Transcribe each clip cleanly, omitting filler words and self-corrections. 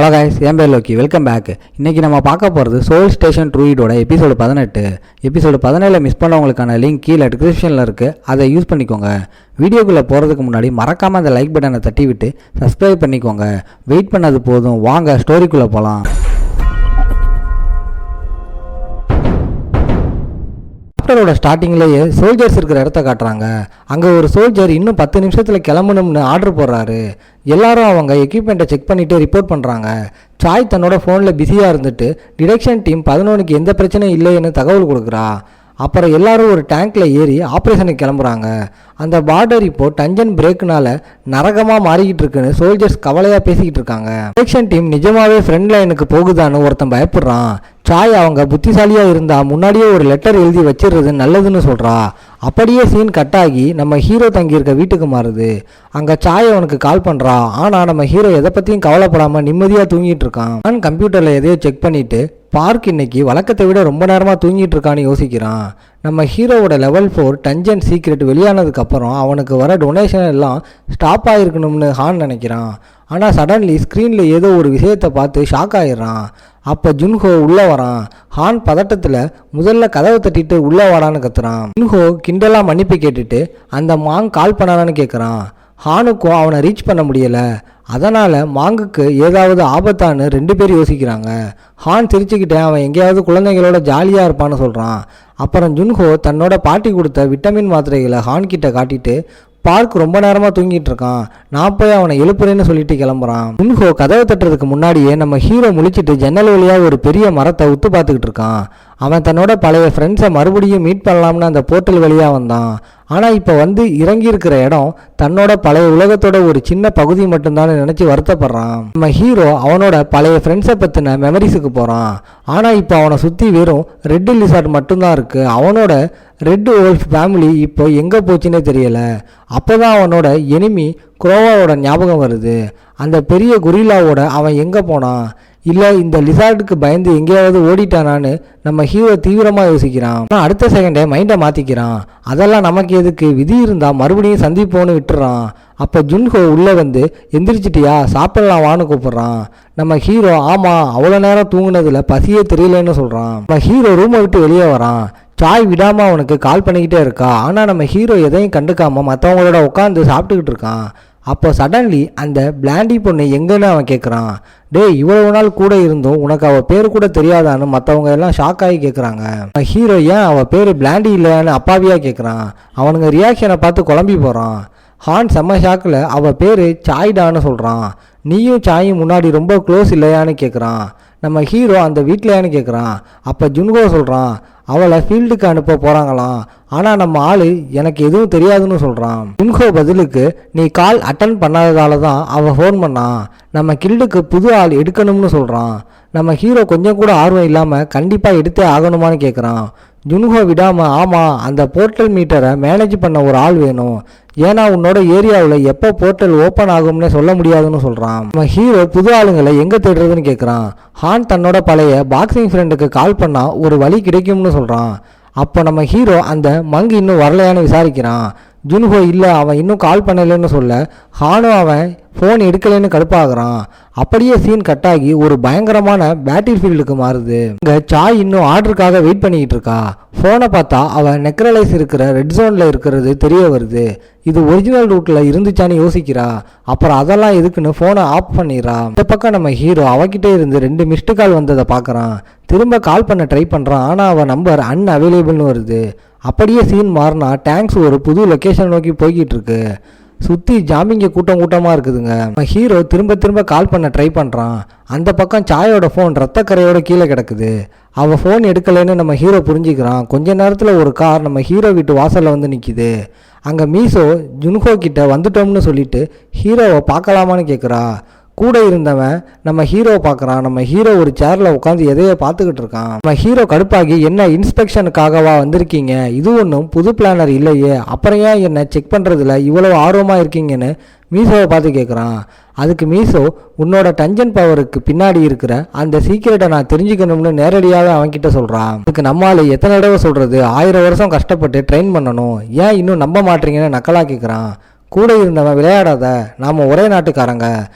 Hello guys, என் பேர் Loki. Welcome back. இன்றைக்கி நம்ம பார்க்க போகிறது சோல் ஸ்டேஷன் ட்ரூயிடோட எபிசோடு 18. எபிசோடு 17 மிஸ் பண்ணவங்களுக்கான லிங்க் கீழே டிஸ்கிரிப்ஷனில் இருக்குது, அதை யூஸ் பண்ணிக்கோங்க. வீடியோக்குள்ளே போகிறதுக்கு முன்னாடி மறக்காமல் அந்த லைக் பட்டனை தட்டி விட்டு சப்ஸ்கிரைப் பண்ணிக்கோங்க. வெயிட் பண்ணது போதும், வாங்க ஸ்டோரிக்குள்ளே போகலாம். சாப்டரோட ஸ்டார்டிங்லேயே சோல்ஜர்ஸ் இருக்கிற இடத்த காட்டுறாங்க. அங்கே ஒரு சோல்ஜர் இன்னும் 10 நிமிஷத்தில் கிளம்பணும்னு ஆர்டர் போடுறாரு. எல்லாரும் அவங்க எக்யூப்மெண்ட்டை செக் பண்ணிவிட்டு ரிப்போர்ட் பண்ணுறாங்க. சாய் தன்னோட ஃபோனில் பிஸியாக இருந்துட்டு டிடெக்ஷன் டீம் 11க்கு எந்த பிரச்சனையும் இல்லைன்னு தகவல் கொடுக்குறா. அப்புறம் எல்லாரும் ஒரு டேங்க்ல ஏறி ஆப்ரேஷனுக்கு கிளம்புறாங்க. அந்த பார்டர் இப்போ டஞ்சன் பிரேக்னால நரகமாக மாறிக்கிட்டு இருக்குன்னு சோல்ஜர்ஸ் கவலையாக பேசிக்கிட்டு இருக்காங்க. டிடெக்ஷன் டீம் நிஜமாவே ஃப்ரண்ட் லைனுக்கு போகுதான்னு ஒருத்தன் பயப்படுறான். சாய் அவங்க புத்திசாலியாக இருந்தால் முன்னாடியே ஒரு லெட்டர் எழுதி வச்சிடுறது நல்லதுன்னு சொல்கிறா. அப்படியே சீன் கட் ஆகி நம்ம ஹீரோ தங்கியிருக்க வீட்டுக்கு மாறுது. அங்கே சாய் அவனுக்கு கால் பண்ணுறா. ஆனால் நம்ம ஹீரோ எதை பற்றியும் கவலைப்படாமல் நிம்மதியாக தூங்கிட்டு இருக்கான். நான் கம்ப்யூட்டரில் எதையோ செக் பண்ணிவிட்டு பார்க் இன்னைக்கு வழக்கத்தை விட ரொம்ப நேரமாக தூங்கிட்டு இருக்கான்னு யோசிக்கிறான். நம்ம ஹீரோவோட லெவல் 4 டஞ்சன் சீக்ரெட் வெளியானதுக்கப்புறம் அவனுக்கு வர டொனேஷன் எல்லாம் ஸ்டாப் ஆகிருக்கணும்னு ஹான் நினைக்கிறான். ஆனால் சடன்லி ஸ்க்ரீனில் ஏதோ ஒரு விஷயத்தை பார்த்து ஷாக் ஆகிடுறான். அப்போ ஜுன்ஹோ உள்ளே வரான். ஹான் பதட்டத்தில் முதல்ல கதவை தட்டிட்டு உள்ளே வாடான்னு கத்துறான். ஜுன்ஹோ கிண்டலாக மன்னிப்பு கேட்டுட்டு அந்த மாங் கால் பண்ணான்னு கேட்குறான். ஹானுக்கும் அவனை ரீச் பண்ண முடியலை. அதனால் மாங்குக்கு ஏதாவது ஆபத்தான்னு 2 பேர் யோசிக்கிறாங்க. ஹான் சிரிச்சுக்கிட்டே அவன் எங்கேயாவது குழந்தைங்களோட ஜாலியாக இருப்பான்னு சொல்கிறான். அப்புறம் ஜுன்ஹோ தன்னோட பாட்டி கொடுத்த விட்டமின் மாத்திரைகளை ஹான் கிட்ட காட்டிட்டு பார்க் ரொம்ப நேரமாக தூங்கிட்டு இருக்கான், நான் போய் அவனை எழுப்புறேன்னு சொல்லிட்டு கிளம்புறான். ஜுன்ஹோ கதவை தட்டுறதுக்கு முன்னாடியே நம்ம ஹீரோ முழிச்சிட்டு ஜன்னல் வழியாக ஒரு பெரிய மரத்தை உத்து பார்த்துக்கிட்டு இருக்கான். அவன் தன்னோட பழைய ஃப்ரெண்ட்ஸை மறுபடியும் மீட் பண்ணலாம்னு அந்த போர்ட்டல் வழியாக வந்தான். ஆனால் இப்போ வந்து இறங்கி இருக்கிற இடம் தன்னோட பழைய உலகத்தோட ஒரு சின்ன பகுதி மட்டும்தான் நினச்சி வருத்தப்படுறான். நம்ம ஹீரோ அவனோட பழைய ஃப்ரெண்ட்ஸை பற்றின மெமரிஸுக்கு போகிறான். ஆனால் இப்போ அவனை சுற்றி வெறும் ரெட் லிசார்ட் மட்டும்தான் இருக்குது. அவனோட ரெட் ஓல்ஃப் ஃபேமிலி இப்போ எங்கே போச்சுன்னே தெரியலை. அப்போ தான் அவனோட எனிமி குரோவாவோட ஞாபகம் வருது. அந்த பெரிய குரில்லாவோட அவன் எங்கே போனான்? இல்லை இந்த லிசார்டுக்கு பயந்து எங்கேயாவது ஓடிட்டானான்னு நம்ம ஹீரோ தீவிரமாக யோசிக்கிறான். ஆனால் அடுத்த செகண்டே மைண்டை மாற்றிக்கிறான். அதெல்லாம் நமக்கு எதுக்கு, விதி இருந்தால் மறுபடியும் சந்திப்போன்னு விட்டுறான். அப்போ ஜுன்ஹோ உள்ளே வந்து எந்திரிச்சிட்டியா, சாப்பிடலாம் வான்னு கூப்பிட்றான். நம்ம ஹீரோ ஆமாம், அவ்வளோ நேரம் தூங்குனதில் பசியே தெரியலன்னு சொல்கிறான். நம்ம ஹீரோ ரூமை விட்டு வெளியே வரான். சாய் விடாமல் அவனுக்கு கால் பண்ணிக்கிட்டே இருக்கா. ஆனால் நம்ம ஹீரோ எதையும் கண்டுக்காமல் மற்றவங்களோட உட்காந்து சாப்பிட்டுக்கிட்டு இருக்கான். அப்போ சடன்லி அந்த பிளாண்டி பொண்ணு எங்கன்னு அவன் கேட்குறான். டேய், இவ்வளவு நாள் கூட இருந்தும் உனக்கு அவள் பேர் கூட தெரியாதான்னு மற்றவங்க எல்லாம் ஷாக் ஆகி கேட்குறாங்க. ஹீரோ ஏன் அவள் பேர் பிளாண்டி இல்லைன்னு அப்பாவியாக கேட்குறான். அவனுங்க ரியாக்ஷனை பார்த்து குழம்பி போகிறான். ஹான் செம்ம ஷாக்கில் அவள் பேர் சாய்டான்னு சொல்கிறான். நீயும் சாயும் முன்னாடி ரொம்ப க்ளோஸ் இல்லையான்னு கேட்குறான். நம்ம ஹீரோ அந்த வீட்டிலையான்னு கேட்குறான். அப்போ ஜுன்ஹோ சொல்கிறான் அவளை ஃபீல்டுக்கு அனுப்ப போகிறாங்களாம். ஆனால் நம்ம ஆள் எனக்கு எதுவும் தெரியாதுன்னு சொல்கிறான். ஜுன்ஹோ பதிலுக்கு நீ கால் அட்டன் பண்ணாததால தான் அவள் ஃபோன் பண்ணான், நம்ம கில்டுக்கு புது ஆள் எடுக்கணும்னு சொல்கிறான். நம்ம ஹீரோ கொஞ்சம் கூட ஆர்வம் இல்லாமல் கண்டிப்பாக எடுத்தே ஆகணுமான்னு கேட்குறான். ஜுன்ஹோ விடாமல் ஆமாம், அந்த போர்ட்டல் மீட்டரை மேனேஜ் பண்ண ஒரு ஆள் வேணும், ஏன்னா உன்னோட ஏரியாவில் எப்போ போர்ட்டல் ஓப்பன் ஆகும்னே சொல்ல முடியாதுன்னு சொல்கிறான். நம்ம ஹீரோ புது ஆளுங்களை எங்கே தேடுறதுன்னு கேட்குறான். ஹான் தன்னோட பழைய பாக்ஸிங் ஃப்ரெண்டுக்கு கால் பண்ணால் ஒரு வழி கிடைக்கும்னு சொல்கிறான். அப்போ நம்ம ஹீரோ அந்த மங்கு இன்னும் வரலையான்னு விசாரிக்கிறான். ஜுன்ஹோ இல்லை, அவன் இன்னும் கால் பண்ணலைன்னு சொல்ல ஹானும் அவன் ஃபோன் எடுக்கலைன்னு கடுப்பாகிறான். அப்படியே சீன் கட் ஆகி ஒரு பயங்கரமான பேட்டில் ஃபீல்டுக்கு மாறுது. இங்கே சாய் இன்னும் ஆர்டருக்காக வெயிட் பண்ணிக்கிட்டு இருக்கா. ஃபோனை பார்த்தா அவன் நெக்ரலைஸ் இருக்கிற ரெட் ஜோனில் இருக்கிறது தெரிய வருது. இது ஒரிஜினல் ரூட்டில் இருந்துச்சான்னு யோசிக்கிறா. அப்புறம் அதெல்லாம் எதுக்குன்னு ஃபோனை ஆஃப் பண்ணிடுறா. இந்த பக்கம் நம்ம ஹீரோ அவகிட்டே இருந்து 2 மிஸ்டு கால் வந்ததை பார்க்குறான். திரும்ப கால் பண்ண ட்ரை பண்ணுறான். ஆனால் அவன் நம்பர் அன்அவைலபிள்னு வருது. அப்படியே சீன் மாறினா டேங்க்ஸ் ஒரு புது லொக்கேஷன் நோக்கி போய்கிட்டு இருக்கு. சுற்றி ஜாம்பிங்க கூட்டமாக இருக்குதுங்க. நம்ம ஹீரோ திரும்ப கால் பண்ண ட்ரை பண்ணுறான். அந்த பக்கம் சாயோட ஃபோன் ரத்தக்கரையோட கீழே கிடக்குது. அவள் ஃபோன் எடுக்கலைன்னு நம்ம ஹீரோ புரிஞ்சுக்கிறான். கொஞ்ச நேரத்தில் ஒரு கார் நம்ம ஹீரோ வீட்டு வாசலில் வந்து நிற்கிது. அங்கே மீசோ ஜுன்ஹோ கிட்ட வந்துட்டோம்னு சொல்லிட்டு ஹீரோவை பார்க்கலாமான்னு கேட்குறா. கூட இருந்தவன் நம்ம ஹீரோவை பார்க்குறான். நம்ம ஹீரோ ஒரு சேரில் உட்காந்து எதையோ பார்த்துக்கிட்டு இருக்கான். நம்ம ஹீரோ கடுப்பாகி என்ன இன்ஸ்பெக்ஷனுக்காகவா வந்திருக்கீங்க, இது ஒன்றும் புது பிளானர் இல்லையே, அப்புறம் ஏன் என்னை செக் பண்ணுறதுல இவ்வளோ ஆர்வமாக இருக்கீங்கன்னு மீசோவை பார்த்து கேட்குறான். அதுக்கு மீசோ உன்னோட டஞ்சன் பவருக்கு பின்னாடி இருக்கிற அந்த சீக்கிரட்டை நான் தெரிஞ்சுக்கணும்னு நேரடியாகவே அவன்கிட்ட சொல்கிறான். அதுக்கு நம்மளால் எத்தனை தடவை சொல்கிறது, 1000 வருஷம் கஷ்டப்பட்டு ட்ரெயின் பண்ணணும், ஏன் இன்னும் நம்ப மாட்டீங்கன்னு நக்கலாக கேட்குறான். கூட இருந்தவன் விளையாடாத, நாம் ஒரே நாட்டுக்காரங்க,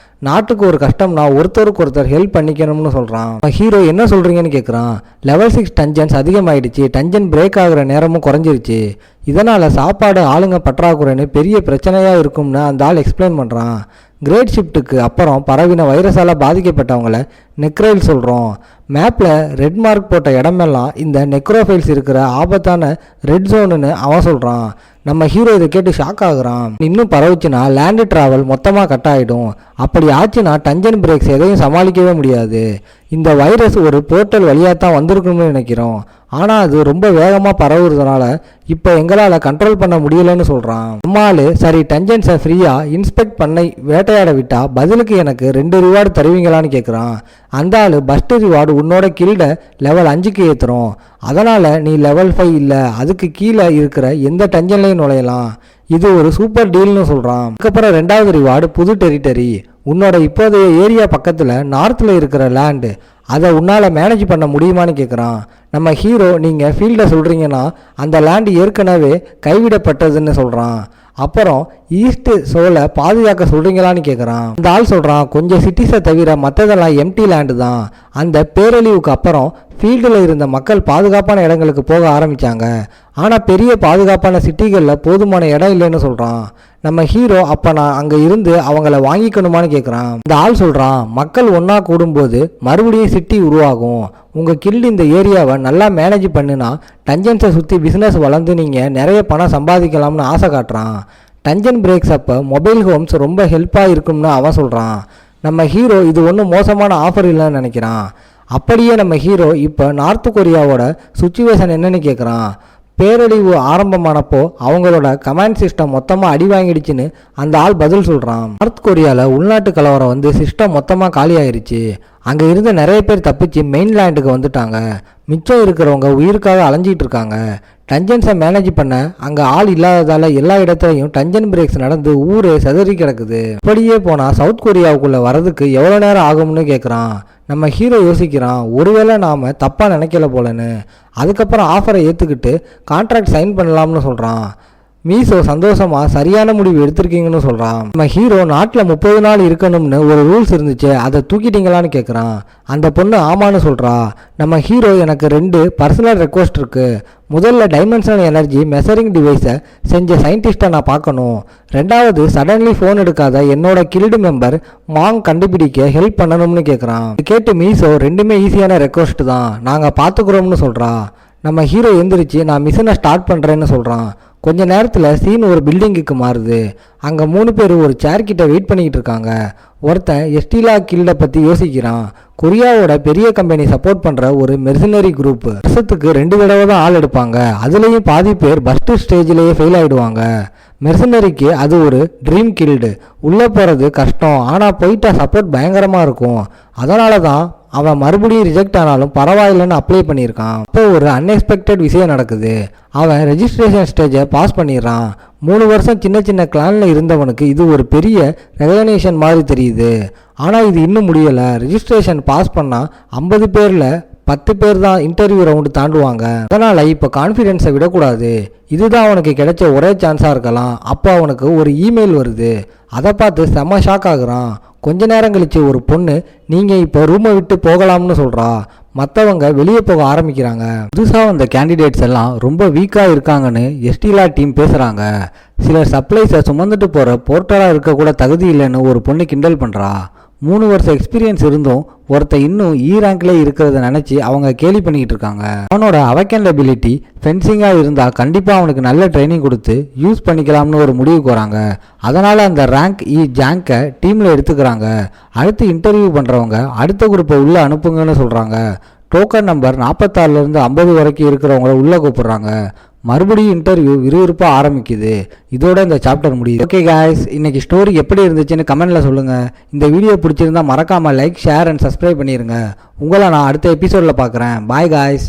நாட்டுக்கு ஒரு கஷ்டம்னா ஒருத்தருக்கு ஒருத்தர் ஹெல்ப் பண்ணிக்கணும்னு சொல்கிறான். ஹீரோ என்ன சொல்கிறீங்கன்னு கேட்குறான். லெவல் 6 டஞ்சன்ஸ் அதிகமாகிடுச்சு, டஞ்சன் பிரேக் ஆகிற நேரமும் குறைஞ்சிருச்சு, இதனால் சாப்பாடு ஆளுங்க பற்றாக்குறைன்னு பெரிய பிரச்சனையாக இருக்கும்னு அந்த ஆள் எக்ஸ்பிளைன் பண்ணுறான். கிரேட் ஷிஃப்ட்டுக்கு அப்புறம் பரவின வைரஸால் பாதிக்கப்பட்டவங்களை நெக்ரைல் சொல்கிறோம். மேப்பில் ரெட் மார்க் போட்ட இடமெல்லாம் இந்த நெக்ரோஃபைல்ஸ் இருக்கிற ஆபத்தான ரெட் ஜோனுன்னு அவன் சொல்கிறான். நம்ம ஹீரோ இதை கேட்டு ஷாக் ஆகுறான். இன்னும் பரவுச்சுன்னா லேண்டு ட்ராவல் மொத்தமாக கட் ஆகிடும், அப்படி ஆச்சுன்னா டஞ்சன் பிரேக்ஸ் எதையும் சமாளிக்கவே முடியாது. இந்த வைரஸ் ஒரு போர்ட்டல் வழியாக தான் வந்திருக்குன்னு நினைக்கிறோம், ஆனால் அது ரொம்ப வேகமாக பரவுறதுனால இப்போ எங்களால் கண்ட்ரோல் பண்ண முடியலன்னு சொல்கிறான். நம்மால் சரி டஞ்சன்ஸை ஃப்ரீயாக இன்ஸ்பெக்ட் பண்ண வேட்டையாட விட்டா பதிலுக்கு எனக்கு 2 ரிவார்டு தருவீங்களான்னு கேட்குறான். அந்த ஆள் பஸ்ட் ரிவார்டு உன்னோட கில்டை லெவல் 5க்கு ஏற்றுறோம், அதனால் நீ லெவல் 5 இல்லை, அதுக்கு கீழே இருக்கிற எந்த டஞ்சன்லையும் நுழையலாம், இது ஒரு சூப்பர் டீல்னு சொல்கிறான். அதுக்கப்புறம் 2வது ரிவார்டு புது டெரிட்டரி, உன்னோட இப்போதைய ஏரியா பக்கத்தில் நார்த்தில் இருக்கிற லேண்டு, அதை உன்னால் மேனேஜ் பண்ண முடியுமான்னு கேட்குறான். நம்ம ஹீரோ நீங்கள் ஃபீல்டை சொல்கிறீங்கன்னா அந்த லேண்டு ஏற்கனவே கைவிடப்பட்டதுன்னு சொல்கிறான். அப்புறம் ஈஸ்ட் சோலை பாதுகாக்க சொல்கிறீங்களான்னு கேட்குறான். அந்த ஆள் சொல்கிறான், கொஞ்சம் சிட்டிஸை தவிர மற்றதெல்லாம் எம்டி லேண்டு தான், அந்த பேரழிவுக்கு அப்புறம் ஃபீல்டில் இருந்த மக்கள் பாதுகாப்பான இடங்களுக்கு போக ஆரம்பித்தாங்க, ஆனால் பெரிய பாதுகாப்பான சிட்டிகளில் போதுமான இடம் இல்லைன்னு சொல்கிறான். நம்ம ஹீரோ அப்போ நான் அங்கே இருந்து அவங்கள வாங்கிக்கணுமான்னு கேட்குறான். இந்த ஆள் சொல்கிறான், மக்கள் ஒன்றா கூடும்போது மறுபடியும் சிட்டி உருவாகும், உங்கள் கில்டு இந்த ஏரியாவை நல்லா மேனேஜ் பண்ணுனா டஞ்சன்ஸை சுற்றி பிஸ்னஸ் வளர்ந்து நீங்கள் நிறைய பணம் சம்பாதிக்கலாம்னு ஆசை காட்டுறான். டஞ்சன் பிரேக்ஸ் அப்போ மொபைல் ஹோம்ஸ் ரொம்ப ஹெல்ப்பாக இருக்கும்னு அவன் சொல்கிறான். நம்ம ஹீரோ இது ஒன்றும் மோசமான ஆஃபர் இல்லைன்னு நினைக்கிறான். அப்படியே நம்ம ஹீரோ இப்போ நார்த் கொரியாவோட சுச்சுவேஷன் என்னன்னு கேட்குறான். பேரழிவு ஆரம்பமானப்போ அவங்களோட கமாண்ட் சிஸ்டம் மொத்தமாக அடி வாங்கிடுச்சுன்னு அந்த ஆள் பதில் சொல்கிறான். நார்த் கொரியாவில் உள்நாட்டு கலவரம் வந்து சிஸ்டம் மொத்தமாக காலி ஆயிடுச்சு, அங்கே இருந்த நிறைய பேர் தப்பிச்சு மெயின்லேண்டுக்கு வந்துட்டாங்க, மிச்சம் இருக்கிறவங்க உயிருக்காக அலைஞ்சிட்டு இருக்காங்க. டஞ்சன்ஸை மேனேஜ் பண்ண அங்கே ஆள் இல்லாததால் எல்லா இடத்துலையும் டஞ்சன் பிரேக்ஸ் நடந்து ஊரே சதறி கிடக்குது. இப்படியே போனால் சவுத் கொரியாவுக்குள்ளே வரதுக்கு எவ்வளோ நேரம் ஆகும்னு கேட்குறான். நம்ம ஹீரோ யோசிக்கிறான், ஒருவேளை நாம் தப்பாக நினைக்கல போலன்னு. அதுக்கப்புறம் ஆஃபரை ஏற்றுக்கிட்டு கான்ட்ராக்ட் சைன் பண்ணலாம்னு சொல்கிறான். மீசோ சந்தோஷமாக சரியான முடிவு எடுத்திருக்கீங்கன்னு சொல்கிறான். நம்ம ஹீரோ நாட்டில் 30 நாள் இருக்கணும்னு ஒரு ரூல்ஸ் இருந்துச்சு, அதை தூக்கிட்டீங்களான்னு கேட்குறான். அந்த பொண்ணு ஆமான்னு சொல்கிறா. நம்ம ஹீரோ எனக்கு 2 பர்சனல் ரெக்வஸ்ட் இருக்குது. முதல்ல டைமென்ஷனல் எனர்ஜி மெஷரிங் டிவைஸை செஞ்ச சயின்டிஸ்ட்டை நான் பார்க்கணும், 2வது சடன்லி ஃபோன் எடுக்காத என்னோட கில்டு மெம்பர் மாங் கண்டுபிடிக்க ஹெல்ப் பண்ணணும்னு கேட்குறான். கேட்டு மீசோ 2மே ஈஸியான ரெக்வஸ்ட் தான், நாங்கள் பார்த்துக்குறோம்னு சொல்கிறா. நம்ம ஹீரோ எந்திரிச்சு நான் மிஷினை ஸ்டார்ட் பண்ணுறேன்னு சொல்கிறான். கொஞ்ச நேரத்தில் சீன் ஒரு பில்டிங்குக்கு மாறுது. அங்கே 3 பேர் ஒரு சேர் கிட்ட வெயிட் பண்ணிக்கிட்டு இருக்காங்க. ஒருத்தன் எஸ்டிலா கில்டை பற்றி யோசிக்கிறான். கொரியாவோட பெரிய கம்பெனி சப்போர்ட் பண்ணுற ஒரு மெர்சனரி குரூப், வருஷத்துக்கு 2 தடவை தான் ஆள் எடுப்பாங்க, அதுலேயும் பாதி பேர் பஸ்ட் ஸ்டேஜ்லேயே ஃபெயில் ஆகிடுவாங்க. மெர்சனரிக்கு அது ஒரு ட்ரீம் கில்டு, உள்ளே போகிறது கஷ்டம், ஆனால் போயிட்டா சப்போர்ட் பயங்கரமாக இருக்கும், அதனால தான் அவன் மறுபடியும் ரிஜெக்ட் ஆனாலும் பரவாயில்லைன்னு அப்ளை பண்ணியிருக்கான். அப்போ ஒரு அன்எக்ஸ்பெக்டட் விஷயம் நடக்குது. அவன் ரெஜிஸ்ட்ரேஷன் ஸ்டேஜை பாஸ் பண்ணிடுறான். 3 வருஷம் சின்ன சின்ன கிளானில் இருந்தவனுக்கு இது ஒரு பெரிய ரெகக்னேஷன் மாதிரி தெரியுது. ஆனால் இது இன்னும் முடியலை. ரெஜிஸ்ட்ரேஷன் பாஸ் பண்ணால் 50 பேரில் 10 பேர் தான் இன்டர்வியூ ரவுண்டு தாண்டுவாங்க. அதனால் இப்போ கான்ஃபிடென்ஸை விடக்கூடாது, இதுதான் அவனுக்கு கிடைச்ச ஒரே சான்ஸாக இருக்கலாம். அப்போ அவனுக்கு ஒரு இமெயில் வருது. அதை பார்த்து செம்ம ஷாக் ஆகுறான். கொஞ்ச நேரம் கழிச்சு ஒரு பொண்ணு நீங்கள் இப்போ ரூமை விட்டு போகலாம்னு சொல்கிறா. மற்றவங்க வெளியே போக ஆரம்பிக்கிறாங்க. புதுசாக வந்த கேண்டிடேட்ஸ் எல்லாம் ரொம்ப வீக்காக இருக்காங்கன்னு எஸ்டிலா டீம் பேசுகிறாங்க. சிலர் சப்ளைஸை சுமந்துட்டு போகிற போர்ட்டராக இருக்கக்கூட தகுதி இல்லைன்னு ஒரு பொண்ணு கிண்டல் பண்ணுறா. 3 வருஷம் எக்ஸ்பீரியன்ஸ் இருந்தும் ஒருத்தர் இன்னும் ரேங்க்லேயே இருக்கிறத நினச்சி அவங்க கேலி பண்ணிக்கிட்டு இருக்காங்க. அவனோட அவகேண்ட் அபிலிட்டி ஃபென்சிங்காக இருந்தால் கண்டிப்பாக அவனுக்கு நல்ல ட்ரைனிங் கொடுத்து யூஸ் பண்ணிக்கலாம்னு ஒரு முடிவுக்கு வராங்க. அதனால் அந்த ரேங்க் ஜாங்கை டீமில் எடுத்துக்கிறாங்க. அடுத்து இன்டர்வியூ பண்ணுறவங்க அடுத்த குரூப்பை உள்ளே அனுப்புங்கன்னு சொல்கிறாங்க. டோக்கன் நம்பர் 46லேருந்து 50 வரைக்கும் இருக்கிறவங்கள உள்ளே கூப்பிட்றாங்க. மறுபடியும் இன்டர்வியூ விறுவிறுப்பாக ஆரம்பிக்குது. இதோட இந்த சாப்டர் முடியுது. ஓகே காய்ஸ், இன்னைக்கு ஸ்டோரி எப்படி இருந்துச்சுன்னு கமெண்ட்டில் சொல்லுங்கள். இந்த வீடியோ பிடிச்சிருந்தா மறக்காமல் லைக், ஷேர் அண்ட் சப்ஸ்கிரைப் பண்ணிடுங்க. உங்களை நான் அடுத்த எபிசோடில் பார்க்குறேன். Bye guys.